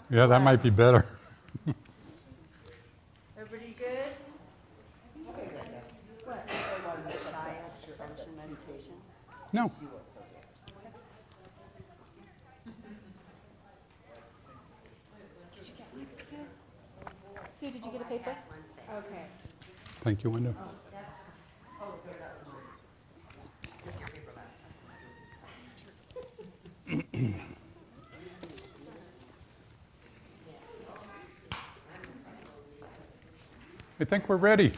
Yeah, that might be better. Everybody good? What? Assumption meditation. No. Sue, did you get a paper? Okay. Thank you, Wendell. I think we're ready.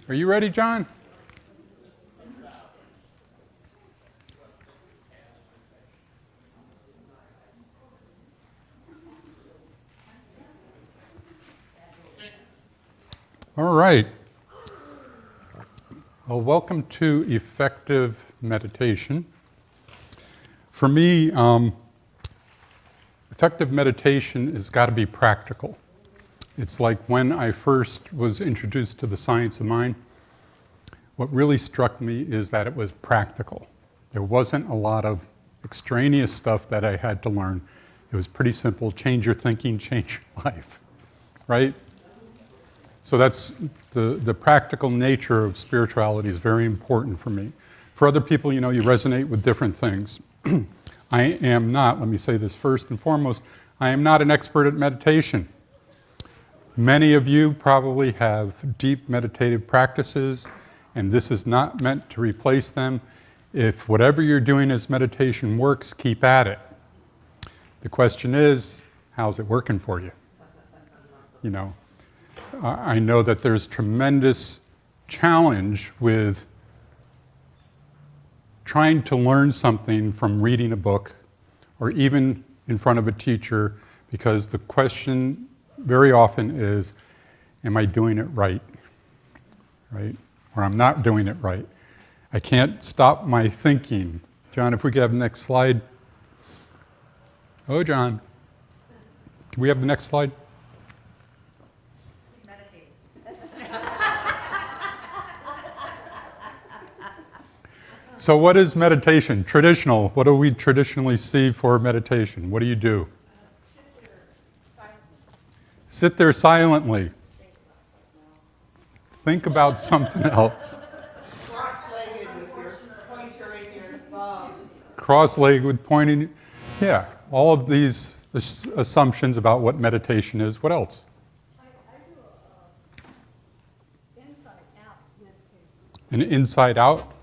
Are you ready, John? All right. Well, welcome to Effective Meditation. For me, effective meditation has got to be practical. It's like when I first was introduced to the science of mind, what really struck me is that it was practical. There wasn't a lot of extraneous stuff that I had to learn. It was pretty simple. Change your thinking, change your life, right? So that's the practical nature of spirituality is very important for me. For other people, you resonate with different things. I am not, let me say this first and foremost, I am not an expert at meditation. Many of you probably have deep meditative practices, and this is not meant to replace them. If whatever you're doing as meditation works, keep at it. The question is, how's it working for you? I know that there's tremendous challenge with trying to learn something from reading a book or even in front of a teacher, because the question very often is, am I doing it right? Right? Or I'm not doing it right. I can't stop my thinking. John, if we could have the next slide. Oh, John. Can we have the next slide? So what is meditation? Traditional. What do we traditionally see for meditation? What do you do? Sit there silently. Think about something else. Cross-legged with your pointer in your thumb. Cross-legged with pointing. Yeah, all of these assumptions about what meditation is. What else? I do inside-out meditation. An inside-out? Out.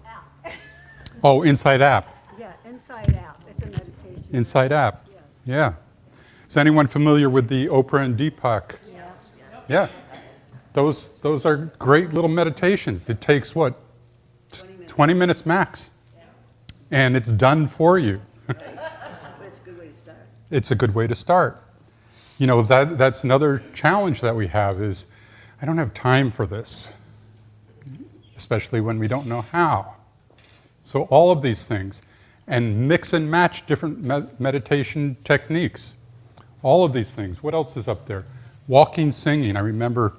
Oh, inside app. Yeah, inside-out. It's a meditation. Inside app. Yeah. Is anyone familiar with the Oprah and Deepak? Yeah. Yeah. Those are great little meditations. It takes, 20 minutes max. And it's done for you. But it's a good way to start. It's a good way to start. That's another challenge that we have is, I don't have time for this, especially when we don't know how. So all of these things, and mix and match different meditation techniques. All of these things. What else is up there? Walking, singing. I remember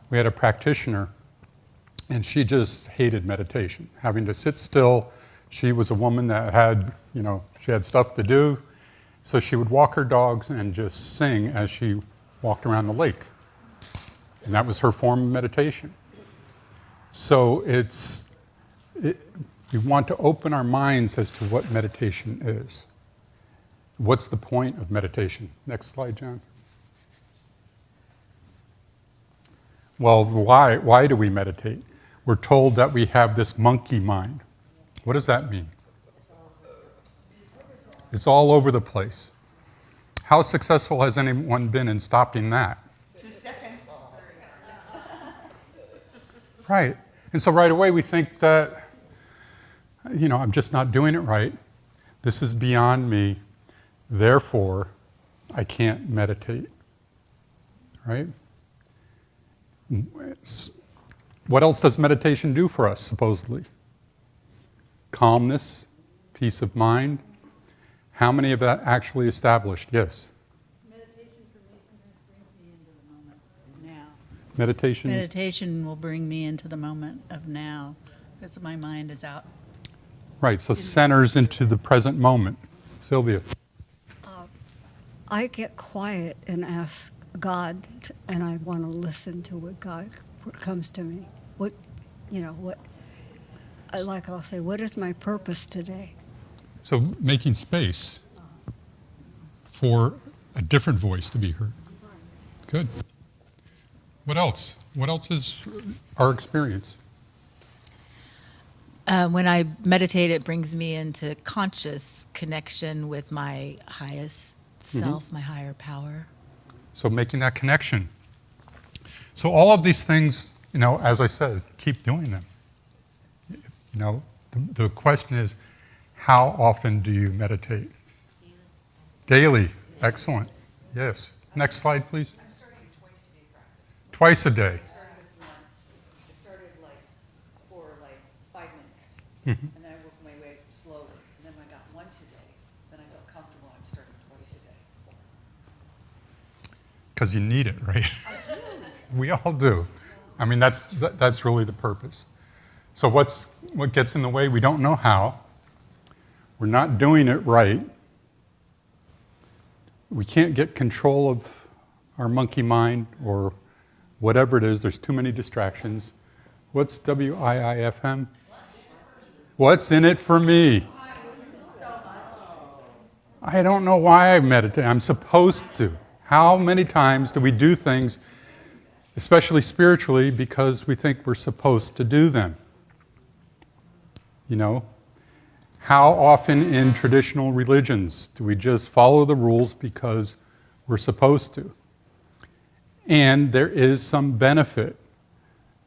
we had a practitioner, and she just hated meditation, having to sit still. She was a woman that had, she had stuff to do. So she would walk her dogs and just sing as she walked around the lake. And that was her form of meditation. So we want to open our minds as to what meditation is. What's the point of meditation? Next slide, John. Well, why do we meditate? We're told that we have this monkey mind. What does that mean? It's all over the place. How successful has anyone been in stopping that? 2 seconds. Right. And so right away we think that, I'm just not doing it right. This is beyond me. Therefore, I can't meditate. Right? What else does meditation do for us, supposedly? Calmness, peace of mind. How many of that actually established? Yes. Meditation for me sometimes brings me into the moment of now. Meditation? Meditation will bring me into the moment of now because my mind is out. Right, so centers into the present moment. Sylvia. I get quiet and ask God, and I want to listen to what comes to me. What, like I'll say, what is my purpose today? So making space for a different voice to be heard. Good. What else? What else is our experience? When I meditate, it brings me into conscious connection with my highest self, my higher power. So making that connection. So all of these things, as I said, keep doing them. The question is, how often do you meditate? Daily. Excellent. Yes. Next slide, please. I'm starting a twice-a-day practice. Twice a day. I started with once. It started for 5 minutes. Mhm. And then I worked my way slowly. And then when I got once a day, then I felt comfortable. I'm starting twice a day. Because you need it, right? I do. We all do. I mean, that's really the purpose. So what gets in the way? We don't know how. We're not doing it right. We can't get control of our monkey mind or whatever it is. There's too many distractions. What's WIIFM? What's in it for me? I don't know why I meditate. I'm supposed to. How many times do we do things, especially spiritually, because we think we're supposed to do them? How often in traditional religions do we just follow the rules because we're supposed to? And there is some benefit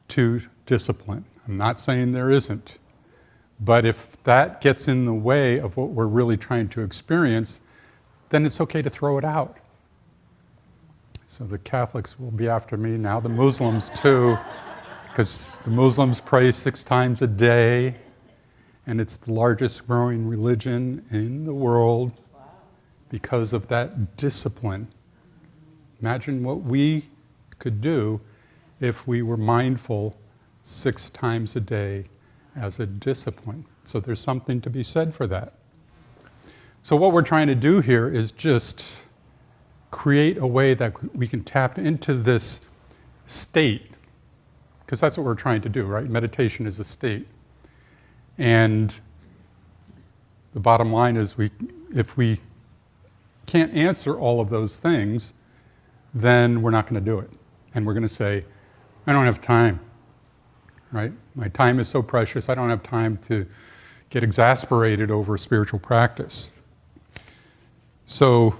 to discipline. I'm not saying there isn't. But if that gets in the way of what we're really trying to experience, then it's okay to throw it out. So the Catholics will be after me now, the Muslims too, because the Muslims pray 6 times a day. And it's the largest growing religion in the world because of that discipline. Imagine what we could do if we were mindful 6 times a day as a discipline. So there's something to be said for that. So what we're trying to do here is just create a way that we can tap into this state, because that's what we're trying to do, right? Meditation is a state. And the bottom line is if we can't answer all of those things, then we're not going to do it. And we're going to say, I don't have time, right? My time is so precious, I don't have time to get exasperated over spiritual practice. So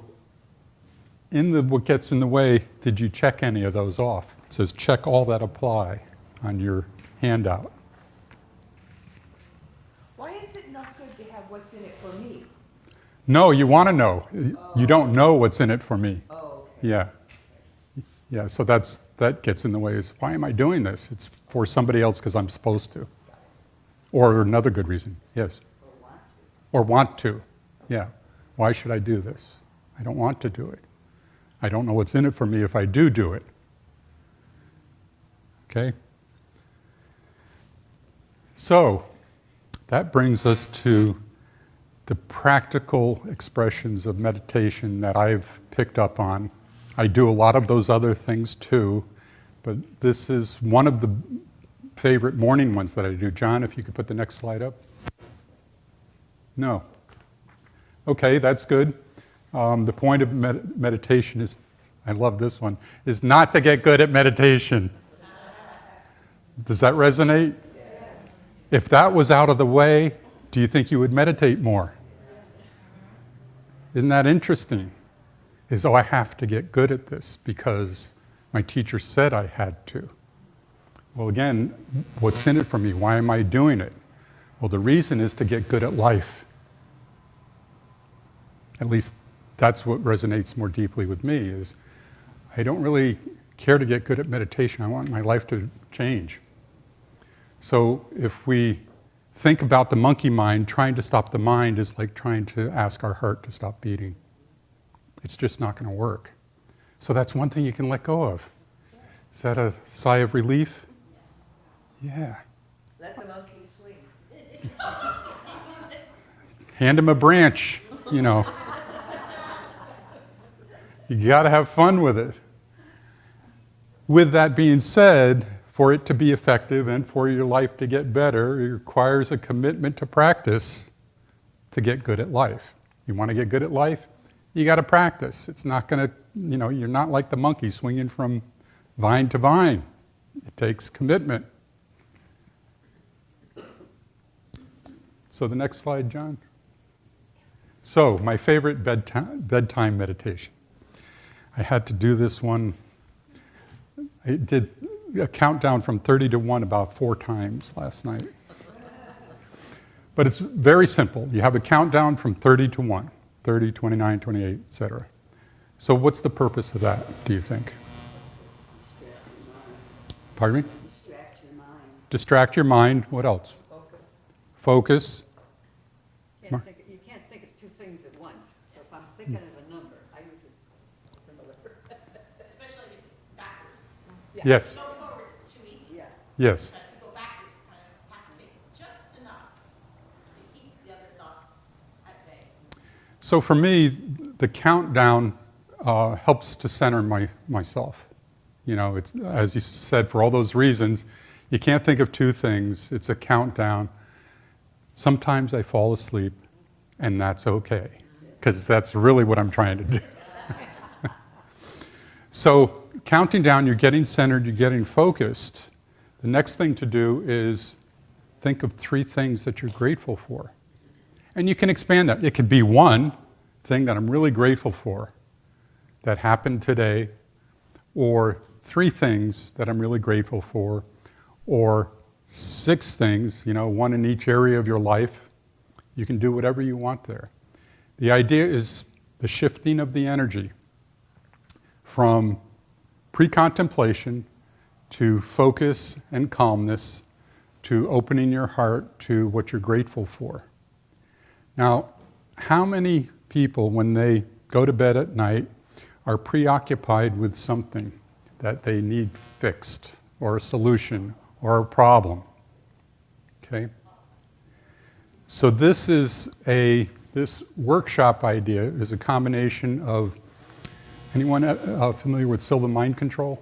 what gets in the way, did you check any of those off? It says check all that apply on your handout. Why is it not good to have what's in it for me? No, you want to know. You don't know what's in it for me. Oh, okay. Yeah. Yeah, so that gets in the way is, why am I doing this? It's for somebody else because I'm supposed to. Or another good reason, yes. Or want to. Yeah. Why should I do this? I don't want to do it. I don't know what's in it for me if I do it. Okay? So, that brings us to the practical expressions of meditation that I've picked up on. I do a lot of those other things too, but this is one of the favorite morning ones that I do. John, if you could put the next slide up. No. Okay, that's good. The point of meditation is, I love this one, is not to get good at meditation. Does that resonate? If that was out of the way, do you think you would meditate more? Isn't that interesting? I have to get good at this because my teacher said I had to. Well, again, what's in it for me? Why am I doing it? Well, the reason is to get good at life. At least that's what resonates more deeply with me, is I don't really care to get good at meditation. I want my life to change. So if we think about the monkey mind, trying to stop the mind is like trying to ask our heart to stop beating. It's just not going to work. So that's one thing you can let go of. Is that a sigh of relief? Yeah. Let the monkey swing. Hand him a branch, You got to have fun with it. With that being said, for it to be effective and for your life to get better, it requires a commitment to practice to get good at life. You want to get good at life? You got to practice. It's not going to, you're not like the monkey swinging from vine to vine. It takes commitment. So the next slide, John. So my favorite bedtime meditation. I had to do this one. I did a countdown from 30 to 1 about 4 times last night. But it's very simple. You have a countdown from 30 to 1, 30, 29, 28, etc. So what's the purpose of that, do you think? Pardon me? Distract your mind. Distract your mind. What else? Focus. You can't think of two things at once. So if I'm thinking of a number, I use it similar. Especially backwards. Yes. Going forward, too easy. Yeah. Yes. But if you go backwards, you kind of have to think just enough to keep the other thoughts at bay. So for me, the countdown helps to center myself. It's, as you said, for all those reasons, you can't think of two things. It's a countdown. Sometimes I fall asleep, and that's okay, because that's really what I'm trying to do. So counting down, you're getting centered, you're getting focused. The next thing to do is think of 3 things that you're grateful for. And you can expand that. It could be one thing that I'm really grateful for that happened today, or 3 things that I'm really grateful for, or 6 things, one in each area of your life. You can do whatever you want there. The idea is the shifting of the energy from pre-contemplation to focus and calmness to opening your heart to what you're grateful for. Now, how many people, when they go to bed at night, are preoccupied with something that they need fixed, or a solution, or a problem? Okay? So this workshop idea is a combination of, anyone familiar with Silva mind control?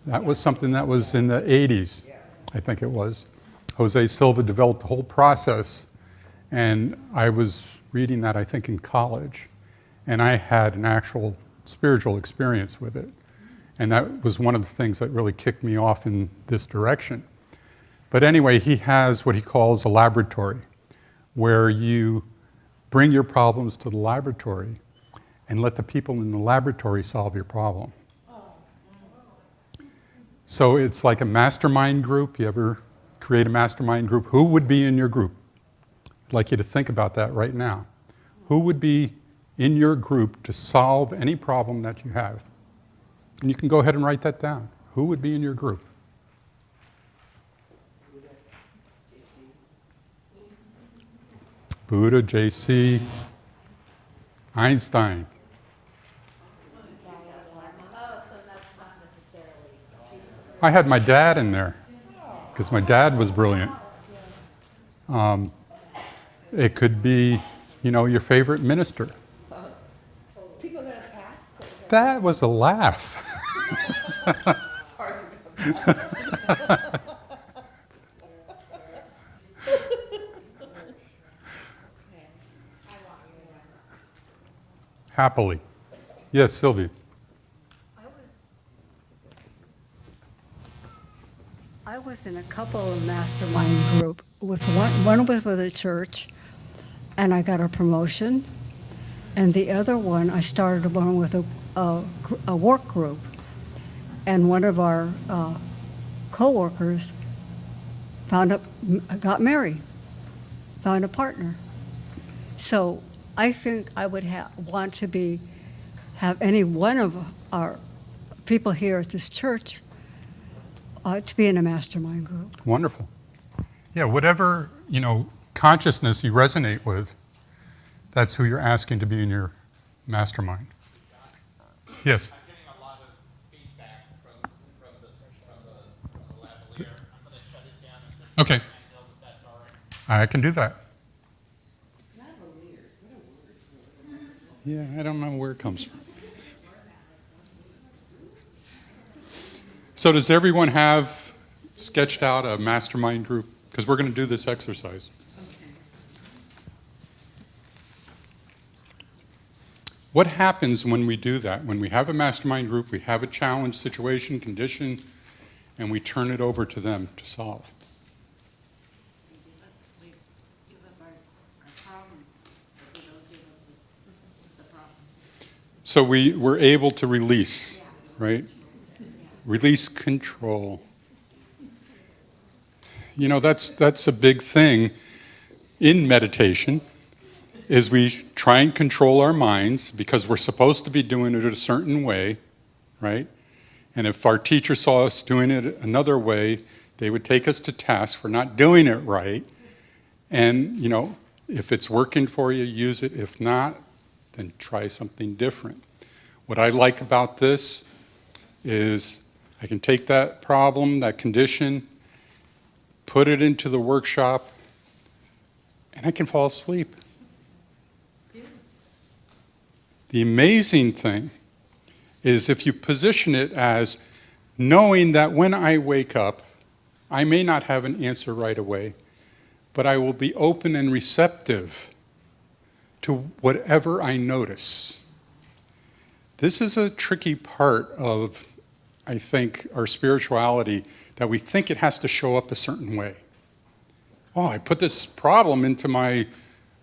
That was something that was in the 80s, I think it was. Jose Silva developed the whole process, and I was reading that, I think, in college, and I had an actual spiritual experience with it. And that was one of the things that really kicked me off in this direction. But anyway, he has what he calls a laboratory, where you bring your problems to the laboratory and let the people in the laboratory solve your problem. So it's like a mastermind group. You ever create a mastermind group? Who would be in your group? I'd like you to think about that right now. Who would be in your group to solve any problem that you have? And you can go ahead and write that down. Who would be in your group? Buddha, JC, Einstein. I had my dad in there, because my dad was brilliant. It could be, your favorite minister. That was a laugh. Happily. Yes, Sylvia. I was in a couple of mastermind group. With one was with a church, and I got a promotion. And the other one, I started one with a work group. And one of our co-workers got married, found a partner. So I think I would want to have any one of our people here at this church to be in a mastermind group. Wonderful. Yeah, whatever, consciousness you resonate with, that's who you're asking to be in your mastermind. Yes? I'm getting a lot of feedback from the lavalier. I'm going to shut it down and just Okay. know if that's all right. I can do that. Lavalier, what a word. Yeah, I don't know where it comes from. So does everyone have sketched out a mastermind group? Because we're going to do this exercise. What happens when we do that? When we have a mastermind group, we have a challenge, situation, condition, and we turn it over to them to solve. We give up our problem, but we don't give up the problem. So we're able to release, right? Release control. You know, that's a big thing in meditation, is we try and control our minds because we're supposed to be doing it a certain way, right? And if our teacher saw us doing it another way, they would take us to task for not doing it right. And, you know, if it's working for you, use it. If not, then try something different. What I like about this is I can take that problem, that condition, put it into the workshop, and I can fall asleep. The amazing thing is if you position it as knowing that when I wake up, I may not have an answer right away, but I will be open and receptive to whatever I notice. This is a tricky part of, I think, our spirituality, that we think it has to show up a certain way. Oh, I put this problem into my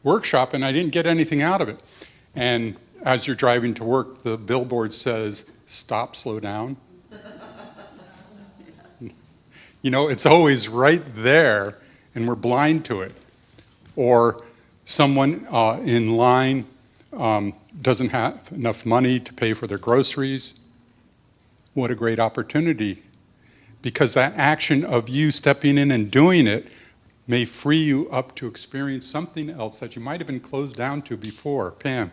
workshop and I didn't get anything out of it. And as you're driving to work, the billboard says, stop, slow down. You know, it's always right there and we're blind to it. Or someone in line doesn't have enough money to pay for their groceries. What a great opportunity. Because that action of you stepping in and doing it may free you up to experience something else that you might have been closed down to before. Pam.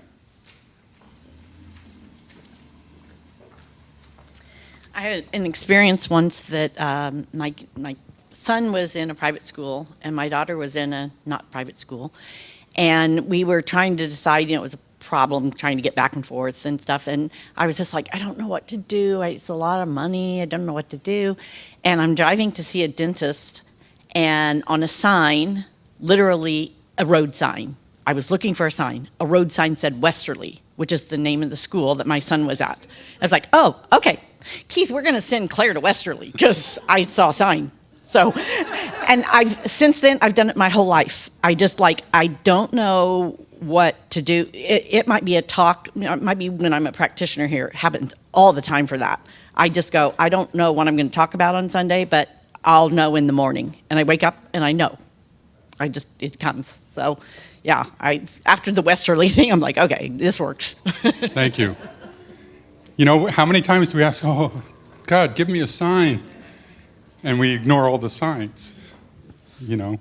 I had an experience once that my son was in a private school and my daughter was in a not private school. And we were trying to decide, it was a problem trying to get back and forth and stuff. And I was just like, I don't know what to do. It's a lot of money. I don't know what to do. And I'm driving to see a dentist, and on a sign, literally a road sign, I was looking for a sign. A road sign said Westerly, which is the name of the school that my son was at. I was like, oh, okay. Keith, we're going to send Claire to Westerly because I saw a sign. So, and since then, I've done it my whole life. I don't know what to do. It might be a talk, it might be when I'm a practitioner here. It happens all the time for that. I just go, I don't know what I'm going to talk about on Sunday, but I'll know in the morning. And I wake up and I know. It comes. So, yeah, after the Westerly thing, I'm like, okay, this works. Thank you. You know, how many times do we ask, oh, God, give me a sign? And we ignore all the signs. You know,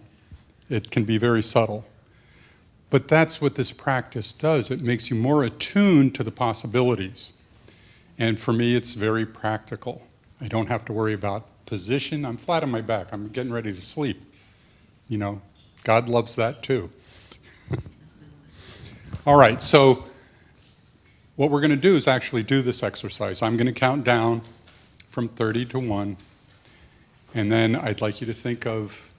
it can be very subtle. But that's what this practice does. It makes you more attuned to the possibilities. And for me, it's very practical. I don't have to worry about position. I'm flat on my back. I'm getting ready to sleep. You know, God loves that too. All right, so what we're going to do is actually do this exercise. I'm going to count down from 30 to 1. And then I'd like you to think of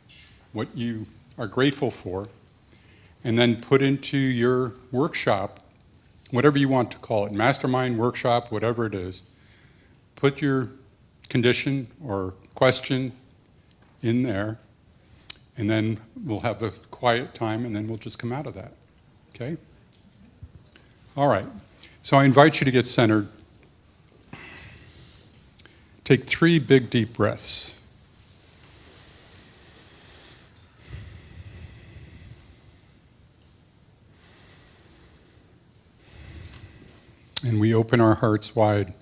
what you are grateful for, and then put into your workshop, whatever you want to call it, mastermind, workshop, whatever it is, put your condition or question in there, and then we'll have a quiet time, and then we'll just come out of that, okay? All right, so I invite you to get centered. Take 3 big, deep breaths. And we open our hearts wide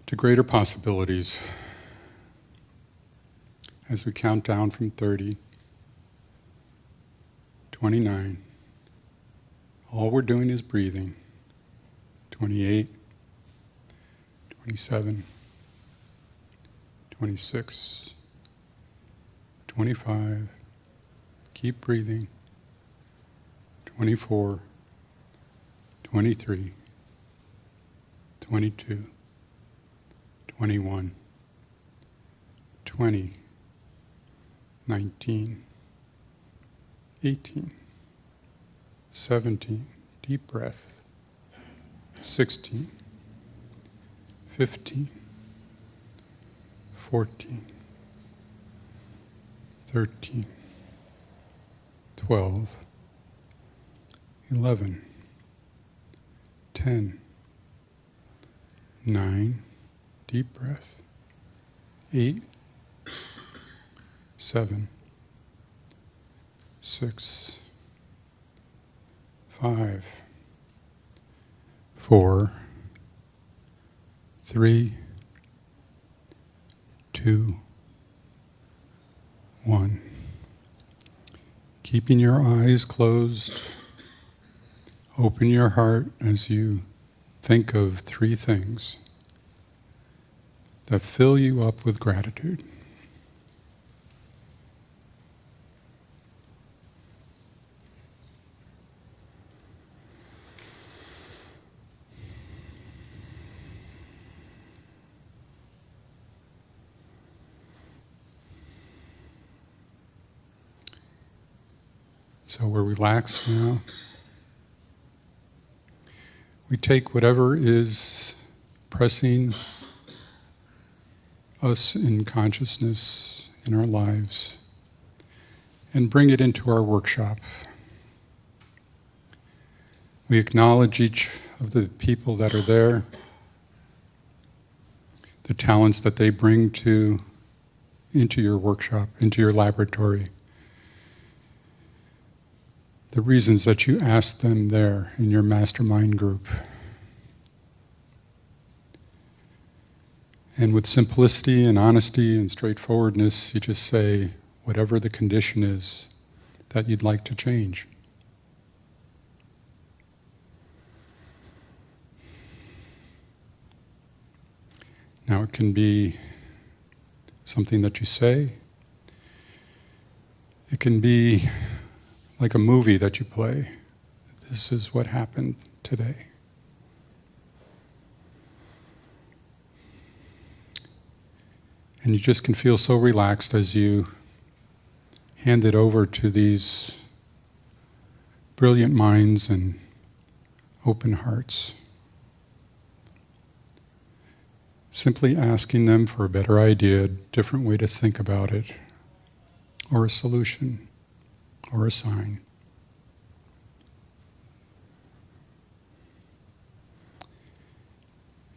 to greater possibilities as we count down from 30, 29. All we're doing is breathing. 28, 27, 26, 25. Keep breathing. 24, 23, 22, 21, 20, 19, 18, 17, deep breath, 16, 15, 14, 13, 12, 11, 10, 9, deep breath, 8, 7, 6, 5, 4, 3, 2, 1. Keeping your eyes closed, open your heart as you think of 3 things that fill you up with gratitude. So we're relaxed now. We take whatever is pressing us in consciousness in our lives and bring it into our workshop. We acknowledge each of the people that are there, the talents that they bring into your workshop, into your laboratory, the reasons that you asked them there in your mastermind group. And with simplicity and honesty and straightforwardness, you just say whatever the condition is that you'd like to change. Now it can be something that you say. It can be like a movie that you play. This is what happened today. And you just can feel so relaxed as you hand it over to these brilliant minds and open hearts. Simply asking them for a better idea, a different way to think about it, or a solution, or a sign.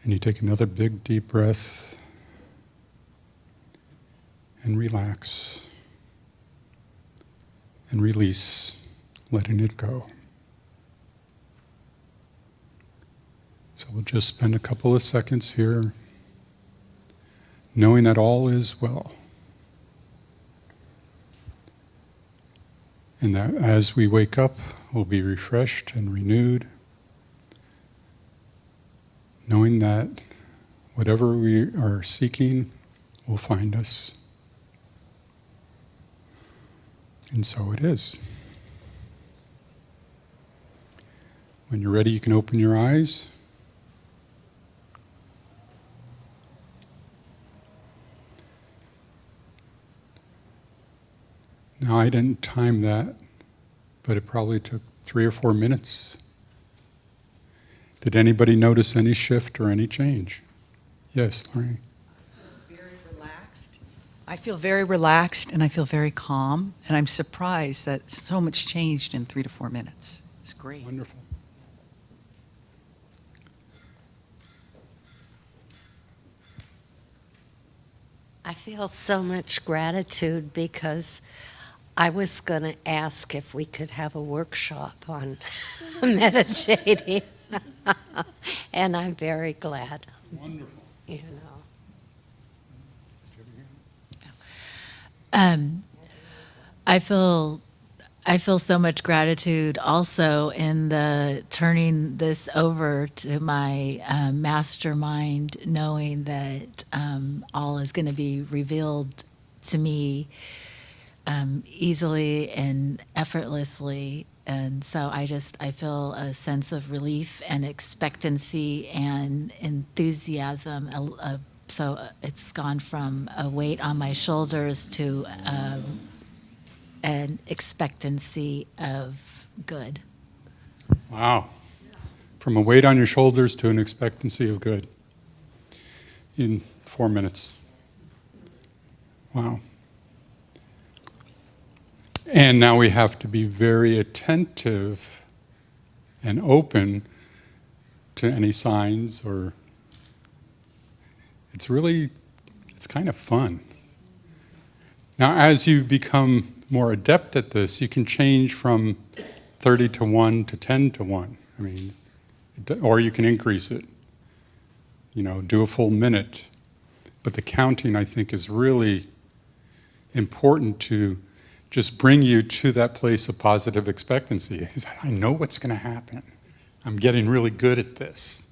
And you take another big deep breath and relax and release, letting it go. So we'll just spend a couple of seconds here knowing that all is well. And that as we wake up, we'll be refreshed and renewed, knowing that whatever we are seeking will find us. And so it is. When you're ready, you can open your eyes. Now, I didn't time that, but it probably took 3 or 4 minutes. Did anybody notice any shift or any change? Yes, Lorraine. Very relaxed. I feel very relaxed and I feel very calm, and I'm surprised that so much changed in 3 to 4 minutes. It's great. Wonderful. I feel so much gratitude because I was going to ask if we could have a workshop on meditating. And I'm very glad, Wonderful. you know. I feel so much gratitude also in the turning this over to my mastermind, knowing that all is going to be revealed to me easily and effortlessly. And so I feel a sense of relief and expectancy and enthusiasm, So it's gone from a weight on my shoulders to an expectancy of good. Wow. From a weight on your shoulders to an expectancy of good in 4 minutes. Wow. And now we have to be very attentive and open to any signs, or it's kind of fun. Now, as you become more adept at this, you can change from 30 to 1 to 10 to 1. I mean, or you can increase it, do a full minute. But the counting, I think, is really important to just bring you to that place of positive expectancy. I know what's going to happen. I'm getting really good at this.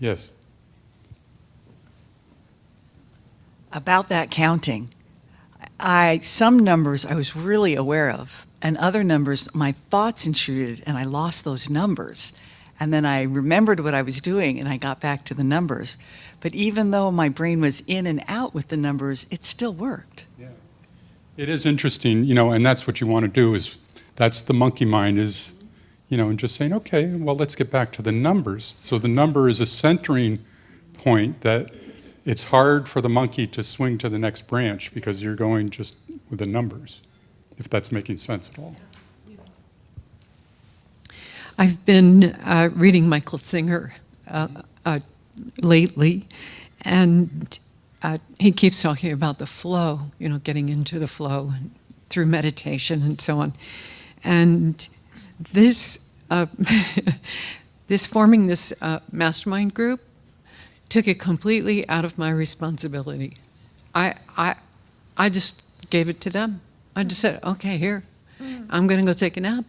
Yes? About that counting, some numbers I was really aware of, and other numbers my thoughts intruded, and I lost those numbers. And then I remembered what I was doing, and I got back to the numbers. But even though my brain was in and out with the numbers, it still worked. Yeah. It is interesting, and that's what you want to do, that's the monkey mind is, and just saying, okay, well, let's get back to the numbers. So the number is a centering point that it's hard for the monkey to swing to the next branch because you're going just with the numbers, if that's making sense at all. I've been reading Michael Singer lately, and he keeps talking about the flow, getting into the flow through meditation and so on. And this, forming this mastermind group took it completely out of my responsibility. I just gave it to them. I just said, okay, here, I'm going to go take a nap.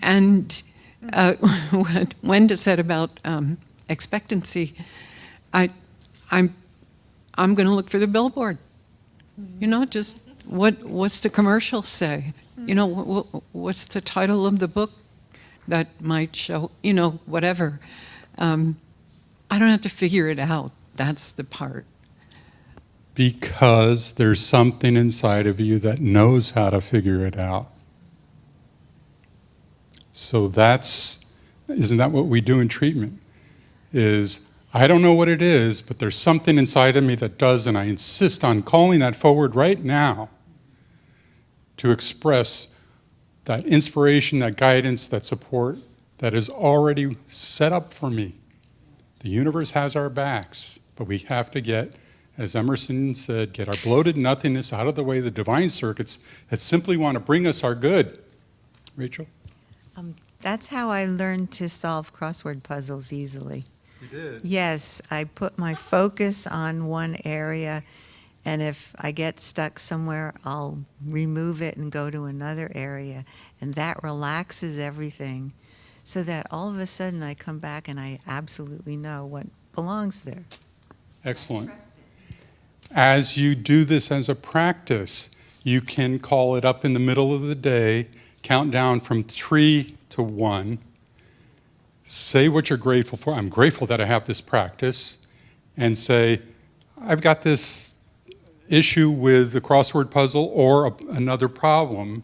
And what Wenda said about expectancy, I'm going to look for the billboard. Just what's the commercial say? What's the title of the book that might show? Whatever. I don't have to figure it out. That's the part. Because there's something inside of you that knows how to figure it out. So isn't that what we do in treatment? I don't know what it is, but there's something inside of me that does, and I insist on calling that forward right now to express that inspiration, that guidance, that support that is already set up for me. The universe has our backs, but we have to get, as Emerson said, get our bloated nothingness out of the way, the divine circuits that simply want to bring us our good. Rachel? That's how I learned to solve crossword puzzles easily. You did? Yes, I put my focus on one area, and if I get stuck somewhere, I'll remove it and go to another area, and that relaxes everything, so that all of a sudden I come back and I absolutely know what belongs there. Excellent. As you do this as a practice, you can call it up in the middle of the day, count down from 3 to 1, say what you're grateful for. I'm grateful that I have this practice, and say, I've got this issue with the crossword puzzle or another problem,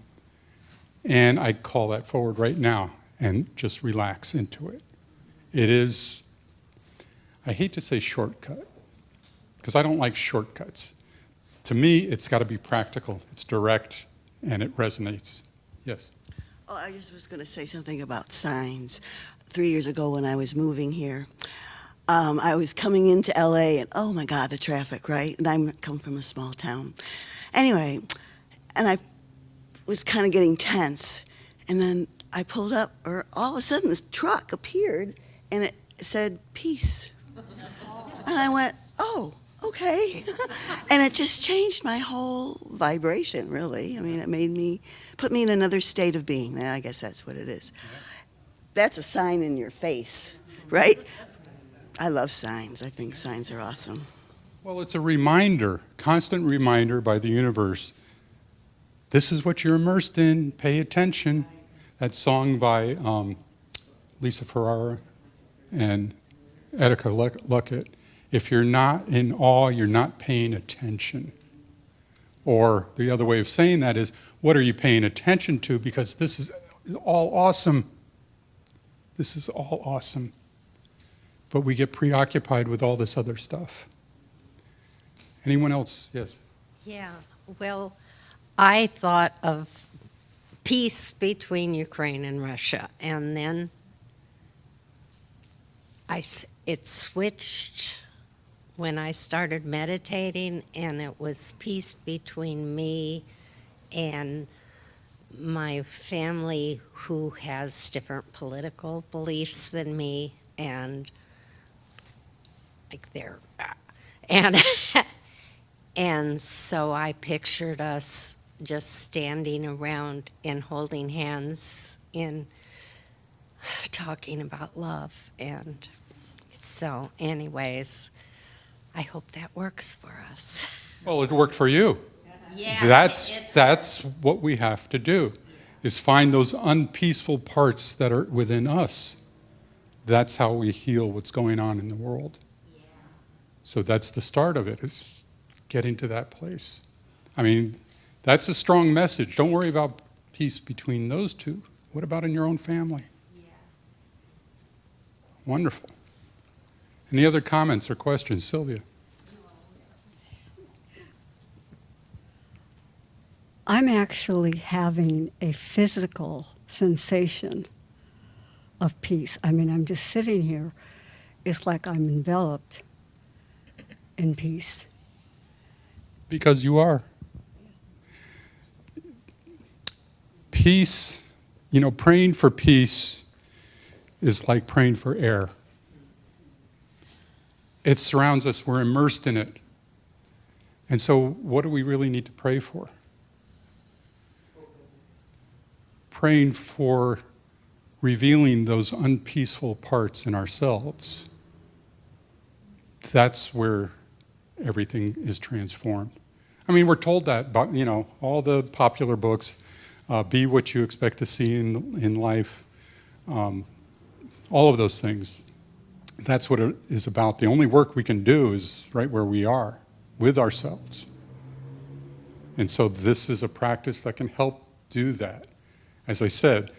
and I call that forward right now and just relax into it. It is, I hate to say shortcut, because I don't like shortcuts. To me, it's got to be practical, it's direct, and it resonates. Yes? Oh, I just was going to say something about signs. 3 years ago when I was moving here, I was coming into LA, and oh my God, the traffic, right? And I come from a small town. Anyway, and I was kind of getting tense. And then I pulled up, or all of a sudden this truck appeared, and it said, peace. And I went, oh, okay. And it just changed my whole vibration, really. I mean, it put me in another state of being. I guess that's what it is. That's a sign in your face, right? I love signs. I think signs are awesome. Well, it's a reminder, constant reminder by the universe. This is what you're immersed in. Pay attention. That song by Lisa Ferrara and Etika Luckett If you're not in awe, you're not paying attention. Or the other way of saying that is, what are you paying attention to? Because this is all awesome. This is all awesome. But we get preoccupied with all this other stuff. Anyone else? Yes. Yeah, well, I thought of peace between Ukraine and Russia, and then it switched when I started meditating, and it was peace between me and my family who has different political beliefs than me, and like they're and and so I pictured us just standing around and holding hands in talking about love. And so anyways, I hope that works for us. Well, it worked for you. Yeah. That's what we have to do, is find those unpeaceful parts that are within us. That's how we heal what's going on in the world. Yeah. So that's the start of it, is getting to that place. I mean, that's a strong message. Don't worry about peace between those two. What about in your own family? Yeah. Wonderful. Any other comments or questions? Sylvia? I'm actually having a physical sensation of peace. I mean, I'm just sitting here. It's like I'm enveloped in peace. Because you are. Peace, praying for peace is like praying for air. It surrounds us, we're immersed in it. And so what do we really need to pray for? Praying for revealing those unpeaceful parts in ourselves. That's where everything is transformed. I mean, we're told that, all the popular books, be what you expect to see in life, all of those things. That's what it is about. The only work we can do is right where we are, with ourselves. And so this is a practice that can help do that. As I said,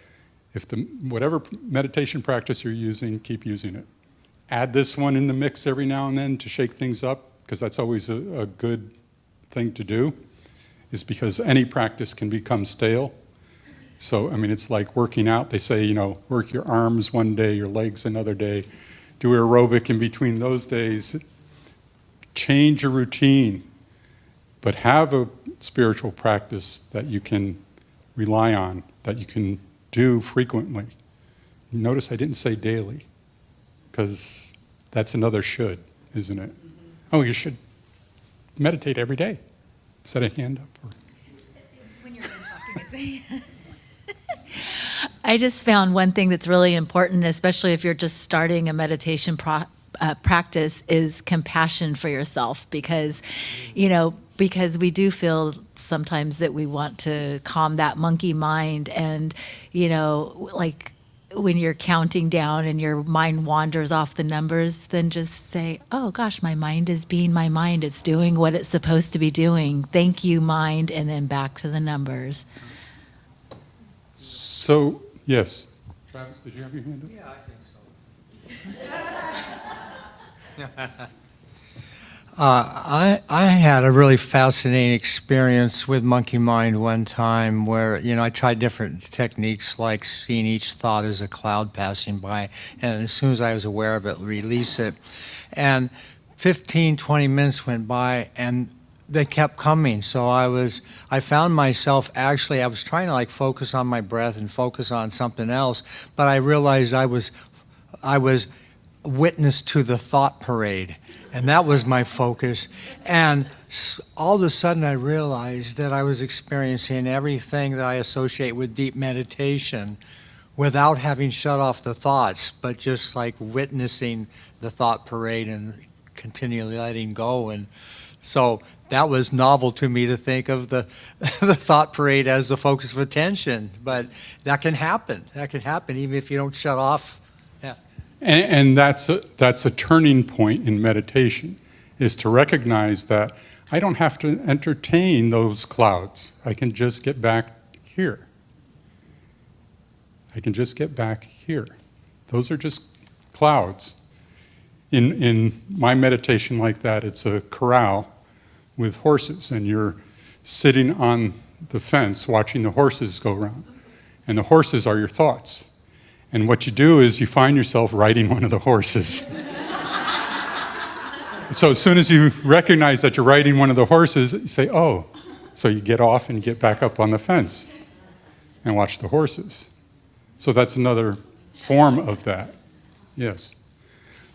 whatever meditation practice you're using, keep using it. Add this one in the mix every now and then to shake things up, because that's always a good thing to do, is because any practice can become stale. So, I mean, it's like working out. They say, work your arms one day, your legs another day. Do aerobic in between those days. Change your routine, but have a spiritual practice that you can rely on, that you can do frequently. You notice I didn't say daily, because that's another should, isn't it? Oh, you should meditate every day. Set a hand up. Or... When you're talking, I just found one thing that's really important, especially if you're just starting a meditation practice, is compassion for yourself, because we do feel sometimes that we want to calm that monkey mind, and like when you're counting down and your mind wanders off the numbers, then just say, oh gosh, my mind is being my mind. It's doing what it's supposed to be doing. Thank you, mind, and then back to the numbers. So, yes. Travis, did you have your hand up? Yeah, I think so. I had a really fascinating experience with monkey mind one time where, I tried different techniques like seeing each thought as a cloud passing by, and as soon as I was aware of it, release it. And 15, 20 minutes went by, and they kept coming. So I found myself I was trying to focus on my breath and focus on something else, but I realized I was witness to the thought parade, and that was my focus. And all of a sudden I realized that I was experiencing everything that I associate with deep meditation without having shut off the thoughts, but just witnessing the thought parade and continually letting go. And so that was novel to me, to think of the thought parade as the focus of attention. But that can happen. That can happen even if you don't shut off. Yeah. And that's a turning point in meditation, is to recognize that I don't have to entertain those clouds. I can just get back here. I can just get back here. Those are just clouds. In my meditation like that, it's a corral with horses, and you're sitting on the fence watching the horses go around. And the horses are your thoughts. And what you do is you find yourself riding one of the horses. So as soon as you recognize that you're riding one of the horses, you say, oh. So you get off and you get back up on the fence and watch the horses. So that's another form of that. Yes.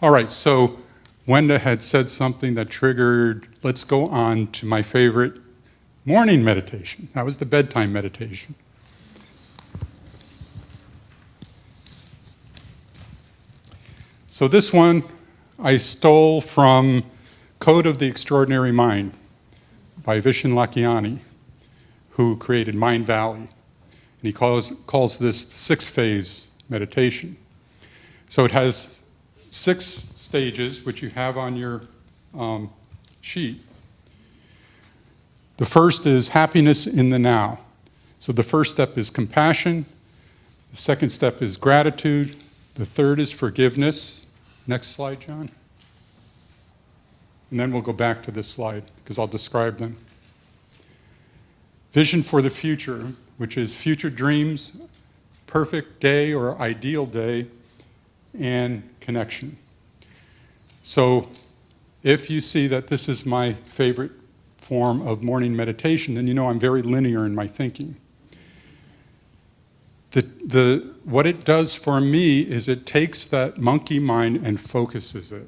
All right, so Wenda had said something that triggered, let's go on to my favorite morning meditation. That was the bedtime meditation. So this one I stole from Code of the Extraordinary Mind by Vishen Lakhiani, who created Mind Valley. And he calls this 6-phase meditation. So it has 6 stages, which you have on your sheet. The first is happiness in the now. So the first step is compassion. The second step is gratitude. The third is forgiveness. Next slide, John. And then we'll go back to this slide, because I'll describe them. Vision for the future, which is future dreams, perfect day or ideal day, and connection. So if you see that this is my favorite form of morning meditation, then you know I'm very linear in my thinking. What it does for me is it takes that monkey mind and focuses it.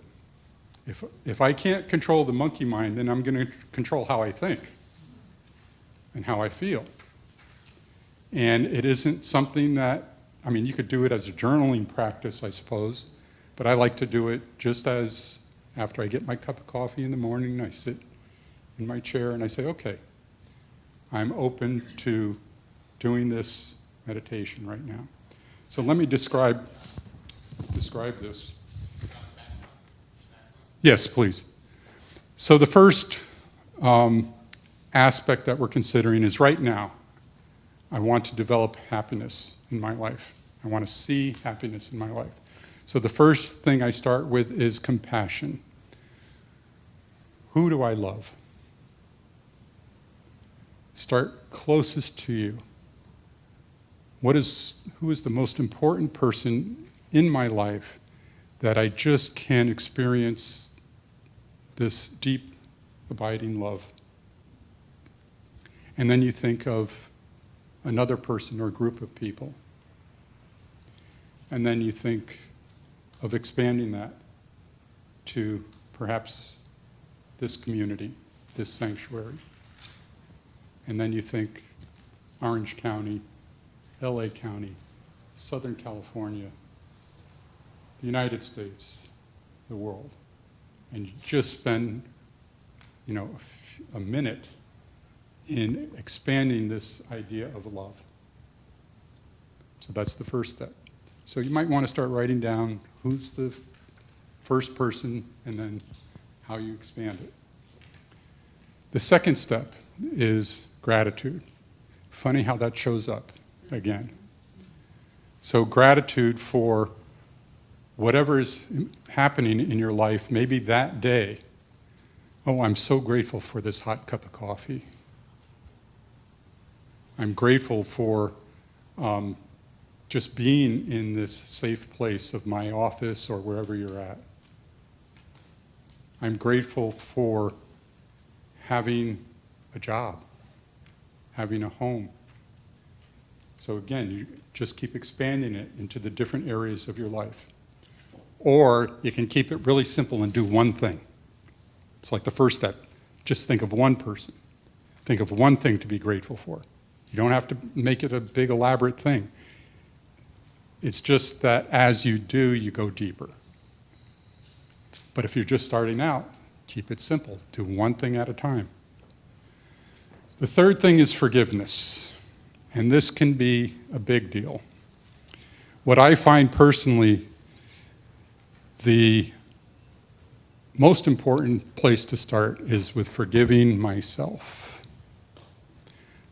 If I can't control the monkey mind, then I'm going to control how I think and how I feel. And it isn't something that, I mean, you could do it as a journaling practice, I suppose, but I like to do it just as after I get my cup of coffee in the morning, I sit in my chair and I say, okay, I'm open to doing this meditation right now. So let me describe this. Yes, please. So the first aspect that we're considering is right now, I want to develop happiness in my life. I want to see happiness in my life. So the first thing I start with is compassion. Who do I love? Start closest to you. Who is the most important person in my life that I just can experience this deep, abiding love? And then you think of another person or group of people. And then you think of expanding that to perhaps this community, this sanctuary. And then you think Orange County, LA County, Southern California, the United States, the world. And you just spend, a minute in expanding this idea of love. So that's the first step. So you might want to start writing down who's the first person and then how you expand it. The second step is gratitude. Funny how that shows up again. So gratitude for whatever is happening in your life, maybe that day. Oh, I'm so grateful for this hot cup of coffee. I'm grateful for just being in this safe place of my office or wherever you're at. I'm grateful for having a job, having a home. So again, you just keep expanding it into the different areas of your life. Or you can keep it really simple and do one thing. It's like the first step. Just think of one person. Think of one thing to be grateful for. You don't have to make it a big elaborate thing. It's just that as you do, you go deeper. But if you're just starting out, keep it simple. Do one thing at a time. The third thing is forgiveness. And this can be a big deal. What I find personally The most important place to start is with forgiving myself.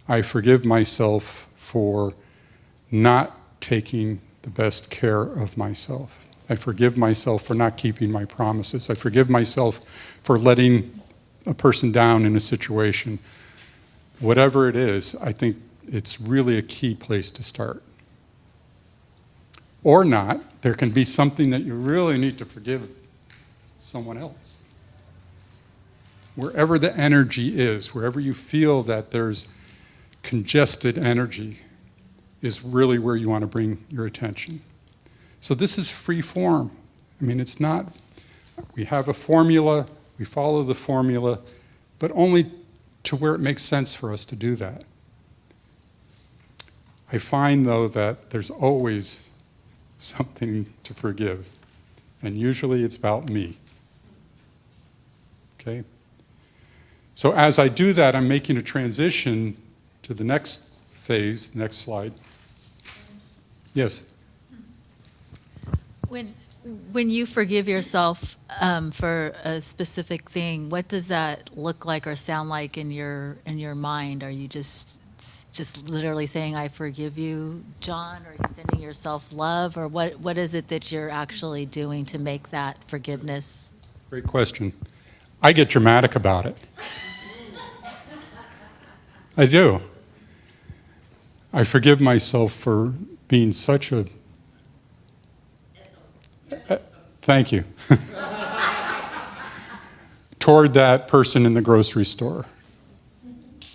I forgive myself for not taking the best care of myself. I forgive myself for not keeping my promises. I forgive myself for letting a person down in a situation. Whatever it is, I think it's really a key place to start. Or not, there can be something that you really need to forgive someone else. Wherever the energy is, wherever you feel that there's congested energy, is really where you want to bring your attention. So this is free form. I mean, it's not, we have a formula, we follow the formula, but only to where it makes sense for us to do that. I find, though, that there's always something to forgive, and usually it's about me. Okay? So as I do that, I'm making a transition to the next phase, next slide. Yes? When you forgive yourself for a specific thing, what does that look like or sound like in your mind? Are you just literally saying, "I forgive you, John"? Or are you sending yourself love? Or what is it that you're actually doing to make that forgiveness? Great question. I get dramatic about it. I do. I forgive myself for being such a... Thank you. Toward that person in the grocery store,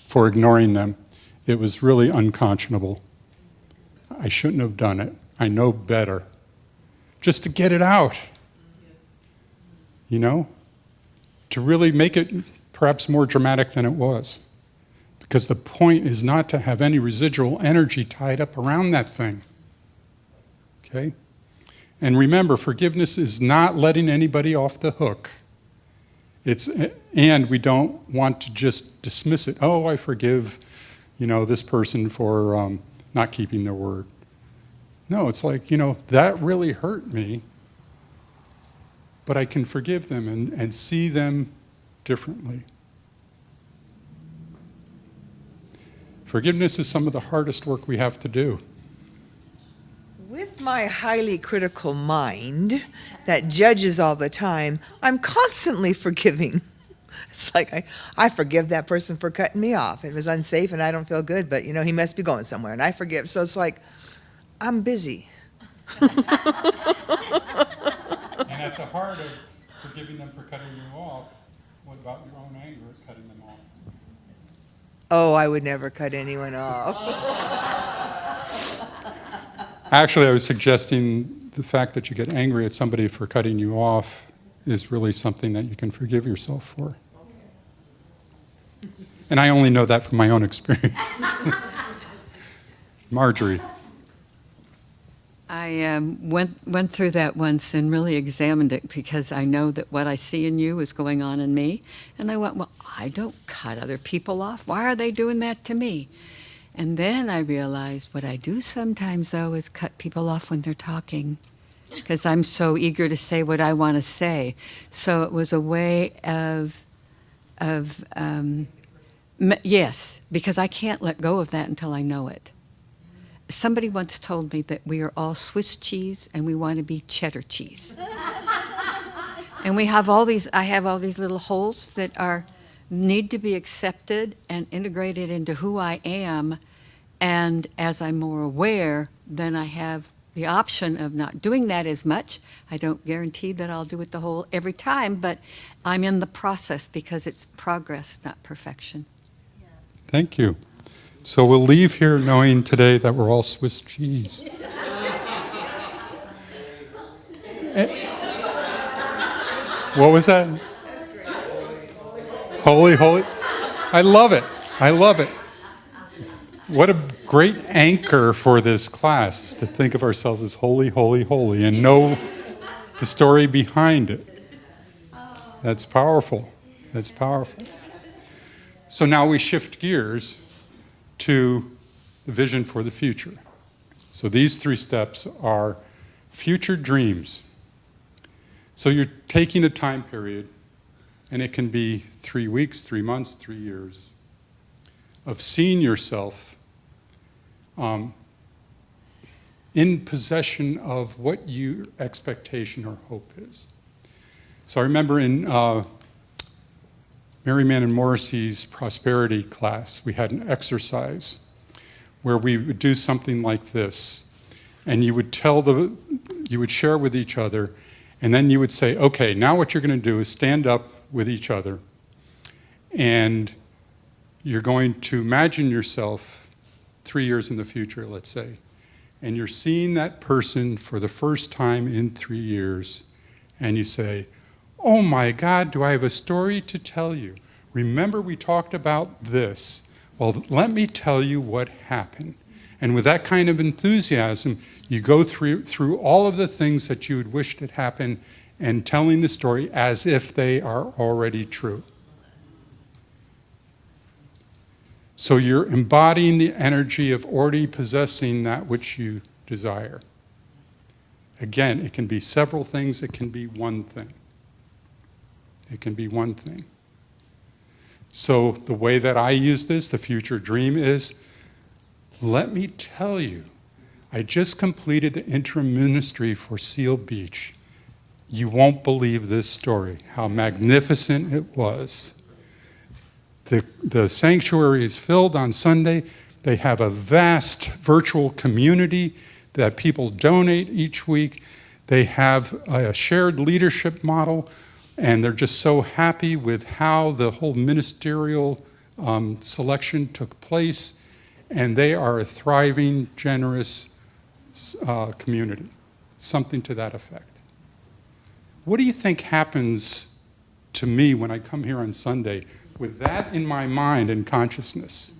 for ignoring them. It was really unconscionable. I shouldn't have done it. I know better. Just to get it out. You know? To really make it perhaps more dramatic than it was. Because the point is not to have any residual energy tied up around that thing. Okay? And remember, forgiveness is not letting anybody off the hook. And we don't want to just dismiss it. Oh, I forgive, this person for not keeping their word. No, it's like, that really hurt me, but I can forgive them and see them differently. Forgiveness is some of the hardest work we have to do. With my highly critical mind that judges all the time, I'm constantly forgiving. It's like I forgive that person for cutting me off. It was unsafe and I don't feel good, but he must be going somewhere and I forgive. So it's like, I'm busy. And at the heart of forgiving them for cutting you off, what about your own anger at cutting them off? Oh, I would never cut anyone off. Actually, I was suggesting the fact that you get angry at somebody for cutting you off is really something that you can forgive yourself for. And I only know that from my own experience. Marjorie. I went through that once and really examined it because I know that what I see in you is going on in me. And I went, well, I don't cut other people off. Why are they doing that to me? And then I realized what I do sometimes, though, is cut people off when they're talking because I'm so eager to say what I want to say. So it was a way of yes, because I can't let go of that until I know it. Somebody once told me that we are all Swiss cheese and we want to be cheddar cheese. And I have all these little holes that need to be accepted and integrated into who I am. And as I'm more aware, then I have the option of not doing that as much. I don't guarantee that I'll do it every time, but I'm in the process because it's progress, not perfection. Thank you. So we'll leave here knowing today that we're all Swiss cheese. What was that? Holy, holy. I love it. I love it. What a great anchor for this class, to think of ourselves as holy, holy, holy, and know the story behind it. That's powerful. That's powerful. So now we shift gears to the vision for the future. So these 3 steps are future dreams. So you're taking a time period, and it can be 3 weeks, 3 months, 3 years, of seeing yourself in possession of what your expectation or hope is. So I remember in Merriman and Morrissey's prosperity class, we had an exercise where we would do something like this, and you would share with each other, and then you would say, okay, now what you're going to do is stand up with each other, and you're going to imagine yourself 3 years in the future, let's say, and you're seeing that person for the first time in 3 years, and you say, oh my God, do I have a story to tell you? Remember we talked about this. Well, let me tell you what happened. And with that kind of enthusiasm, you go through all of the things that you would wish had happened and telling the story as if they are already true. So you're embodying the energy of already possessing that which you desire. Again, it can be several things, it can be one thing. It can be one thing. So the way that I use this, the future dream, is, let me tell you, I just completed the interim ministry for Seal Beach. You won't believe this story, how magnificent it was. The sanctuary is filled on Sunday. They have a vast virtual community that people donate each week. They have a shared leadership model, and they're just so happy with how the whole ministerial selection took place, and they are a thriving, generous community, something to that effect. What do you think happens to me when I come here on Sunday with that in my mind and consciousness?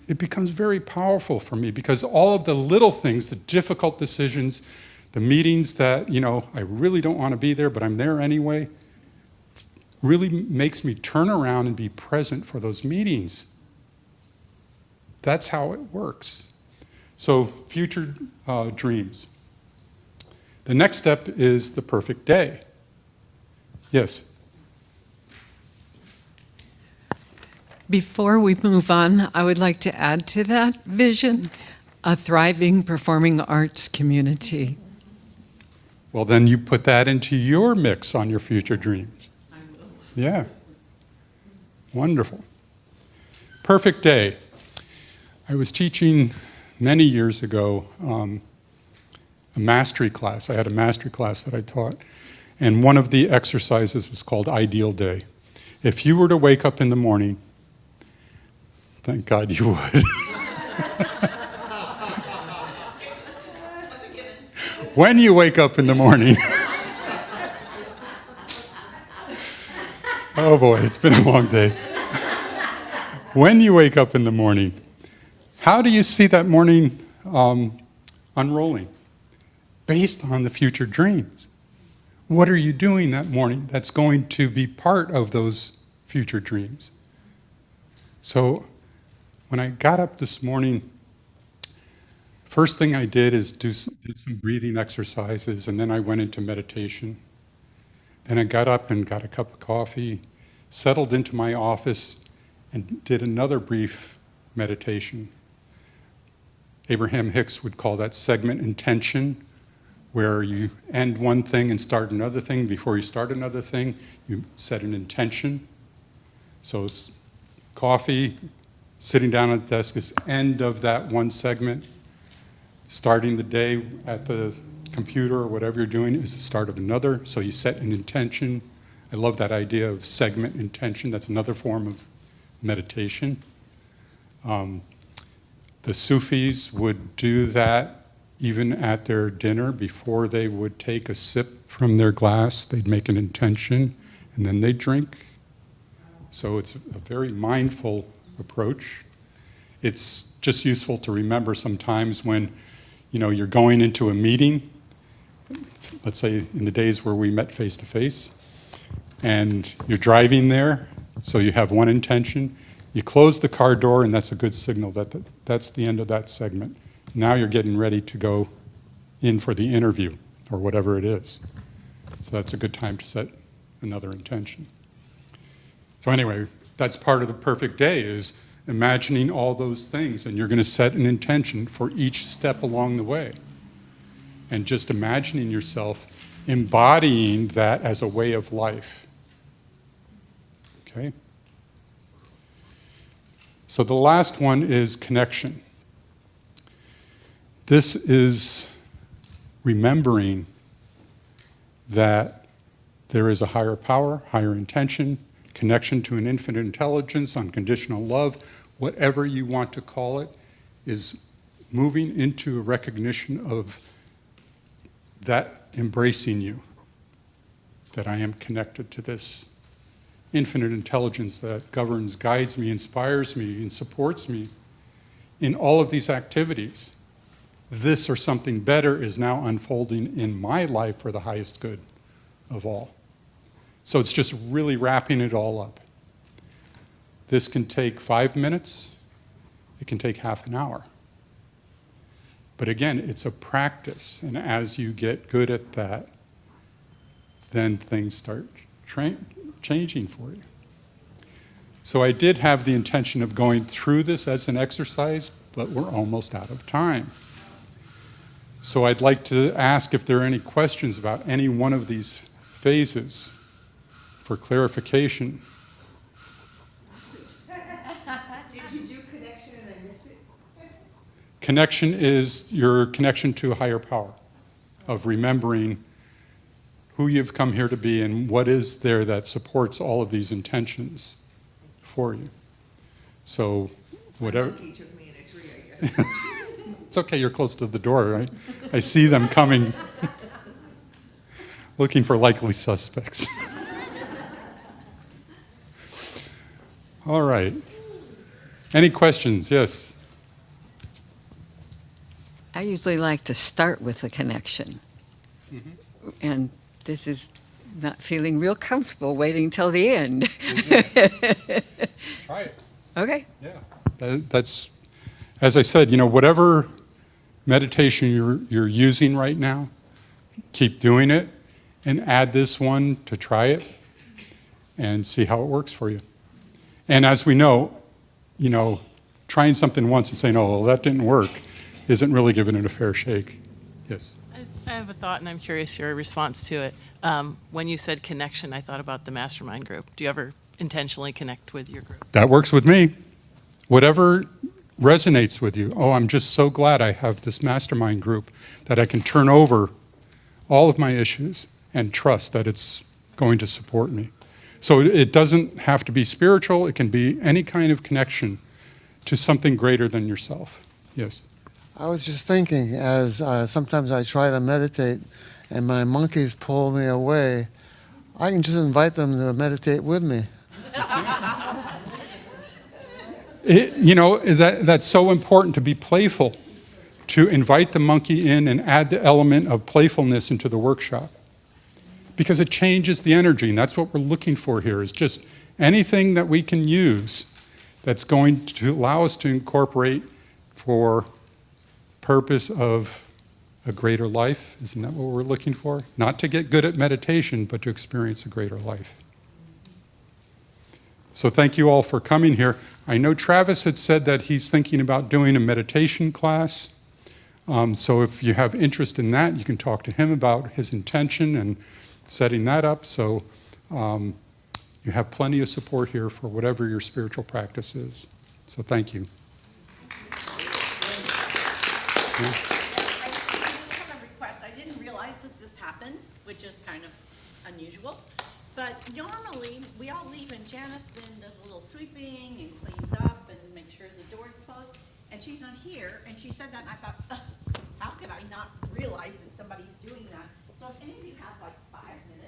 It becomes very powerful for me, because all of the little things, the difficult decisions, the meetings that, I really don't want to be there, but I'm there anyway, really makes me turn around and be present for those meetings. That's how it works. So, future dreams. The next step is the perfect day. Yes? Before we move on, I would like to add to that vision a thriving performing arts community. Well, then you put that into your mix on your future dreams. I will. Yeah. Wonderful. Perfect day. I was teaching many years ago a mastery class. I had a mastery class that I taught, and one of the exercises was called Ideal Day. If you were to wake up in the morning, thank God you would. When you wake up in the morning, oh boy, it's been a long day. When you wake up in the morning, how do you see that morning unrolling? Based on the future dreams. What are you doing that morning that's going to be part of those future dreams? So when I got up this morning, first thing I did is did some breathing exercises, and then I went into meditation. Then I got up and got a cup of coffee, settled into my office, and did another brief meditation. Abraham Hicks would call that segment intention, where you end one thing and start another thing. Before you start another thing, you set an intention. So coffee, sitting down at the desk is end of that one segment. Starting the day at the computer or whatever you're doing is the start of another. So you set an intention. I love that idea of segment intention. That's another form of meditation. The Sufis would do that even at their dinner. Before they would take a sip from their glass, they'd make an intention, and then they'd drink. So it's a very mindful approach. It's just useful to remember sometimes when, you're going into a meeting, let's say in the days where we met face to face, and you're driving there, so you have one intention. You close the car door, and that's a good signal that that's the end of that segment. Now you're getting ready to go in for the interview, or whatever it is. So that's a good time to set another intention. So anyway, that's part of the perfect day, is imagining all those things, and you're going to set an intention for each step along the way. And just imagining yourself embodying that as a way of life. Okay? So the last one is connection. This is remembering that there is a higher power, higher intention, connection to an infinite intelligence, unconditional love, whatever you want to call it, is moving into a recognition of that embracing you, that I am connected to this infinite intelligence that governs, guides me, inspires me, and supports me in all of these activities. This or something better is now unfolding in my life for the highest good of all. So it's just really wrapping it all up. This can take 5 minutes. It can take half an hour. But again, it's a practice, and as you get good at that, then things start changing for you. So I did have the intention of going through this as an exercise, but we're almost out of time. So I'd like to ask if there are any questions about any one of these phases for clarification. Did you do connection and I missed it? Connection is your connection to a higher power, of remembering who you've come here to be and what is there that supports all of these intentions for you. So whatever. Monkey took me in a tree, I guess. It's okay, you're close to the door, right? I see them coming, looking for likely suspects. All right. Any questions? Yes. I usually like to start with a connection. Mm-hmm. And this is not feeling real comfortable waiting till the end. Try it. Okay. Yeah. That's, as I said, whatever meditation you're using right now, keep doing it and add this one to try it and see how it works for you. And as we know, trying something once and saying, oh, well, that didn't work, isn't really giving it a fair shake. Yes. I have a thought, and I'm curious your response to it. When you said connection, I thought about the Mastermind group. Do you ever intentionally connect with your group? That works with me. Whatever resonates with you. Oh, I'm just so glad I have this Mastermind group that I can turn over all of my issues and trust that it's going to support me. So it doesn't have to be spiritual. It can be any kind of connection to something greater than yourself. Yes. I was just thinking, as sometimes I try to meditate and my monkeys pull me away, I can just invite them to meditate with me. That's so important, to be playful, to invite the monkey in and add the element of playfulness into the workshop. Because it changes the energy, and that's what we're looking for here, is just anything that we can use that's going to allow us to incorporate for purpose of a greater life. Isn't that what we're looking for? Not to get good at meditation, but to experience a greater life. So thank you all for coming here. I know Travis had said that he's thinking about doing a meditation class. So if you have interest in that, you can talk to him about his intention and setting that up. So you have plenty of support here for whatever your spiritual practice is. So thank you. I have a request. I didn't realize that this happened, which is kind of unusual. But normally, we all leave and Janice then does a little sweeping and cleans up and makes sure the door's closed. And she's not here, and she said that, and I thought, how could I not realize that somebody's doing that? So if any of you have like 5 minutes,